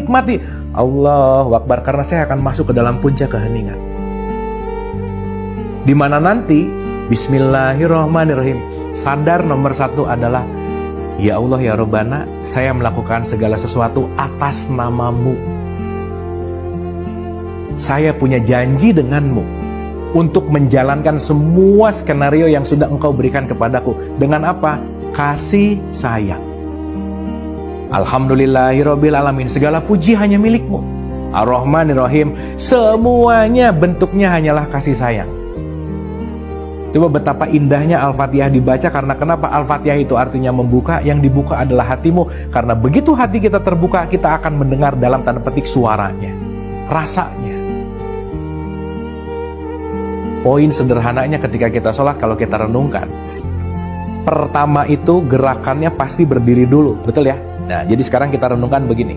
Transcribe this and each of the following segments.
menikmati. Allahu Akbar, karena saya akan masuk ke dalam puncak keheningan. Di mana nanti Bismillahirrahmanirrahim, sadar nomor satu adalah, ya Allah ya Rabbana, saya melakukan segala sesuatu atas namamu. Saya punya janji denganmu untuk menjalankan semua skenario yang sudah engkau berikan kepadaku. Dengan apa? Kasih sayang. Alhamdulillahirabbil alamin, segala puji hanya milikmu. Ar-Rahmanir-Rahim, semuanya bentuknya hanyalah kasih sayang. Coba betapa indahnya Al-Fatihah dibaca, karena kenapa? Al-Fatihah itu artinya membuka, yang dibuka adalah hatimu. Karena begitu hati kita terbuka, kita akan mendengar dalam tanda petik suaranya, rasanya. Poin sederhananya ketika kita sholat, kalau kita renungkan, pertama itu gerakannya pasti berdiri dulu, betul ya? Nah, jadi sekarang kita renungkan begini.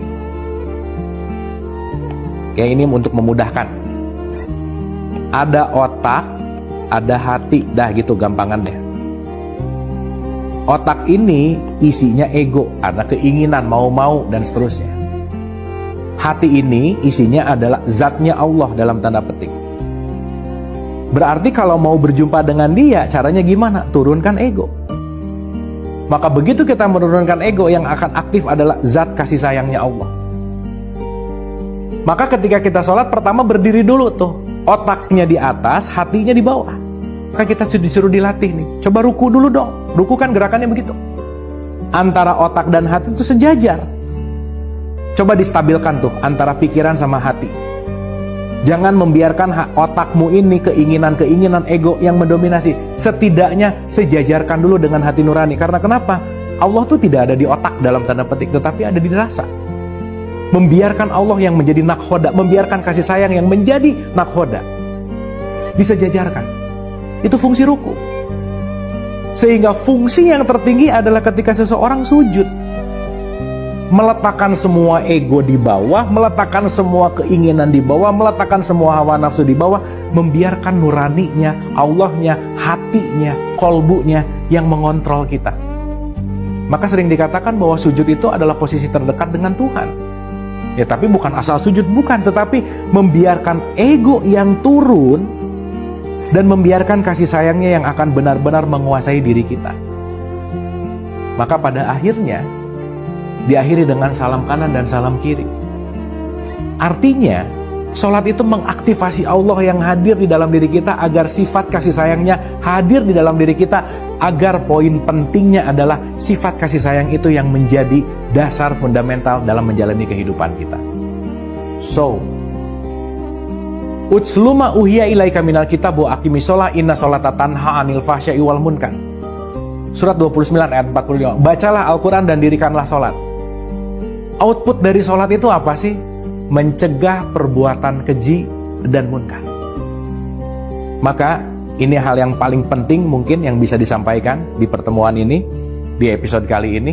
Kayak ini untuk memudahkan. Ada otak, ada hati, dah gitu gampangannya. Otak ini isinya ego, ada keinginan, mau-mau, dan seterusnya. Hati ini isinya adalah zatnya Allah dalam tanda petik. Berarti kalau mau berjumpa dengan dia, caranya gimana? Turunkan ego. Maka begitu kita menurunkan ego, yang akan aktif adalah zat kasih sayangnya Allah. Maka ketika kita sholat, pertama berdiri dulu tuh. Otaknya di atas, hatinya di bawah. Maka kita disuruh dilatih nih. Coba ruku dulu dong. Ruku kan gerakannya begitu. Antara otak dan hati itu sejajar. Coba distabilkan tuh, antara pikiran sama hati. Jangan membiarkan otakmu ini keinginan-keinginan ego yang mendominasi. Setidaknya sejajarkan dulu dengan hati nurani. Karena kenapa? Allah tuh tidak ada di otak dalam tanda petik, tetapi ada di rasa. Membiarkan Allah yang menjadi nakhoda, membiarkan kasih sayang yang menjadi nakhoda, disejajarkan. Itu fungsi ruku. Sehingga fungsi yang tertinggi adalah ketika seseorang sujud, meletakkan semua ego di bawah, meletakkan semua keinginan di bawah, meletakkan semua hawa nafsu di bawah, membiarkan nuraninya, Allahnya, hatinya, kolbunya yang mengontrol kita. Maka sering dikatakan bahwa sujud itu adalah posisi terdekat dengan Tuhan. Ya, tapi bukan asal sujud, bukan, tetapi membiarkan ego yang turun dan membiarkan kasih sayangnya yang akan benar-benar menguasai diri kita. Maka pada akhirnya diakhiri dengan salam kanan dan salam kiri. Artinya, sholat itu mengaktifasi Allah yang hadir di dalam diri kita, agar sifat kasih sayangnya hadir di dalam diri kita, agar poin pentingnya adalah sifat kasih sayang itu yang menjadi dasar fundamental dalam menjalani kehidupan kita. So, utsluma uhiya ilaika minal kitab wa aqimis sholat inna sholata tanha anil fahsya'i wal munkar. Surat 29 ayat 45. Bacalah Al-Quran dan dirikanlah sholat. Output dari sholat itu apa sih? Mencegah perbuatan keji dan munkar. Maka ini hal yang paling penting mungkin yang bisa disampaikan di pertemuan ini, di episode kali ini.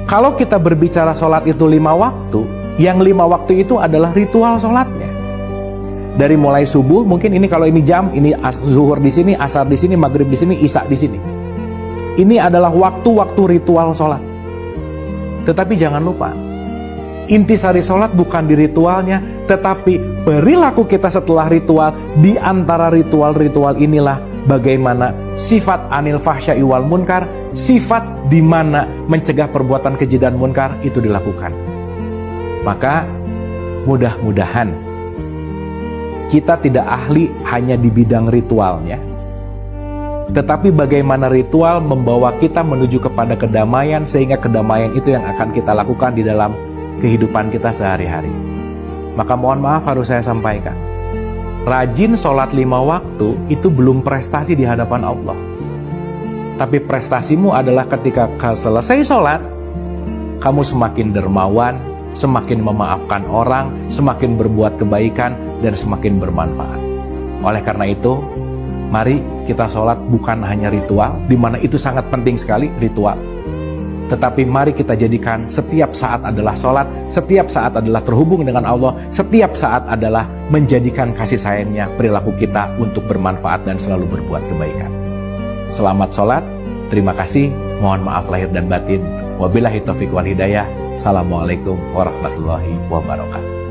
Kalau kita berbicara sholat itu 5 waktu, yang 5 waktu itu adalah ritual sholatnya. Dari mulai subuh, mungkin ini kalau ini jam, ini zuhur di sini, asar di sini, maghrib di sini, isya di sini. Ini adalah waktu-waktu ritual sholat. Tetapi jangan lupa, intisari sholat bukan di ritualnya, tetapi perilaku kita setelah ritual. Di antara ritual-ritual inilah bagaimana sifat anil fahsya'i wal munkar, sifat di mana mencegah perbuatan keji dan munkar itu dilakukan. Maka mudah-mudahan kita tidak ahli hanya di bidang ritualnya, tetapi bagaimana ritual membawa kita menuju kepada kedamaian, sehingga kedamaian itu yang akan kita lakukan di dalam kehidupan kita sehari-hari. Maka mohon maaf harus saya sampaikan, rajin sholat 5 waktu itu belum prestasi di hadapan Allah. Tapi prestasimu adalah ketika selesai sholat, kamu semakin dermawan, semakin memaafkan orang, semakin berbuat kebaikan, dan semakin bermanfaat. Oleh karena itu, mari kita sholat bukan hanya ritual, di mana itu sangat penting sekali ritual. Tetapi mari kita jadikan setiap saat adalah sholat, setiap saat adalah terhubung dengan Allah, setiap saat adalah menjadikan kasih sayangnya perilaku kita untuk bermanfaat dan selalu berbuat kebaikan. Selamat sholat, terima kasih, mohon maaf lahir dan batin. Wabillahi taufiq wal hidayah. Assalamualaikum warahmatullahi wabarakatuh.